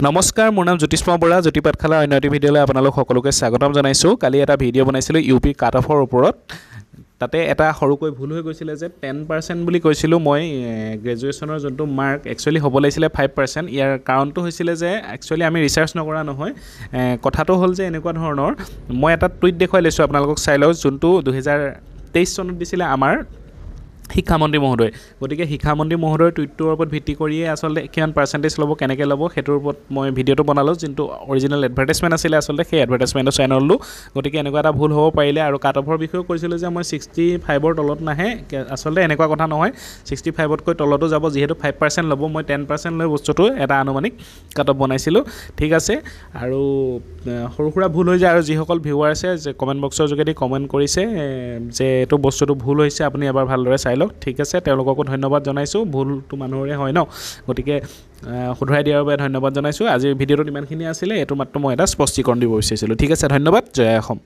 নমস্কাৰ, মোৰ নাম জ্যোতিষ্ম বৰা। জ্যোতি পাঠশালা অন্য এটি ভিডিঅ'লৈ আপোনালোক সকলোকে স্বাগতম জনাইছোঁ। কালি এটা ভিডিঅ' বনাইছিলোঁ ইউপি কাট অফৰ ওপৰত। তাতে এটা সৰুকৈ ভুল হৈ গৈছিলে যে 10% বুলি কৈছিলোঁ মই গ্ৰেজুৱেশ্যনৰ যোনটো মাৰ্ক একচুৱেলি হ'ব লাগিছিলে 5%। ইয়াৰ কাৰণটো হৈছিলে যে একচুৱেলি আমি ৰিচাৰ্চ নকৰা নহয়। কথাটো হ'ল যে এনেকুৱা ধৰণৰ, মই এটা টুইট দেখুৱাই লৈছোঁ আপোনালোকক চাই লওক, যোনটো 2023 চনত দিছিলে আমাৰ শিক্ষামন্ত্ৰী মহোদয়। গতিকে শিক্ষামন্ত্ৰী মহোদয়ৰ টুইটটোৰ ওপৰত ভিত্তি কৰিয়ে আচলতে কিমান পাৰ্চেণ্টেজ ল'ব, কেনেকৈ ল'ব, সেইটোৰ ওপৰত মই ভিডিঅ'টো বনালোঁ, যোনটো অৰিজিনেল এডভাৰটাইজমেণ্ট আছিলে আচলতে সেই এডভাৰটাইজমেণ্টৰ চেনেলটো। গতিকে এনেকুৱা এটা ভুল হ'ব পাৰিলে। আৰু কাট অফৰ বিষয়েও কৈছিলোঁ যে মই 65ৰ তলত নাহে, আচলতে এনেকুৱা কথা নহয়, 65তকৈ তলতো যাব। যিহেতু 5% ল'ব, মই 10% লৈ বস্তুটো এটা আনুমানিক কাট অফ বনাইছিলোঁ। ঠিক আছে, আৰু সৰু সুৰা ভুল হৈ যায়। আৰু যিসকল ভিউৱাৰ আছে যে কমেণ্ট বক্সৰ যোগেদি কমেণ্ট কৰিছে যে এইটো বস্তুটো ভুল হৈছে, আপুনি এবাৰ ভালদৰে চাই লওক। ঠিক আছে, তেওঁলোককো ধন্যবাদ জনাইছোঁ। ভুলটো মানুহৰে হয় ন, গতিকে শুধৰাই দিয়াৰ বাবে ধন্যবাদ জনাইছোঁ। আজিৰ ভিডিঅ'টোত ইমানখিনি আছিলে। এইটো মাত্ৰ মই এটা স্পষ্টীকৰণ দিব বিচাৰিছিলোঁ। ঠিক আছে, ধন্যবাদ। জয় অসম।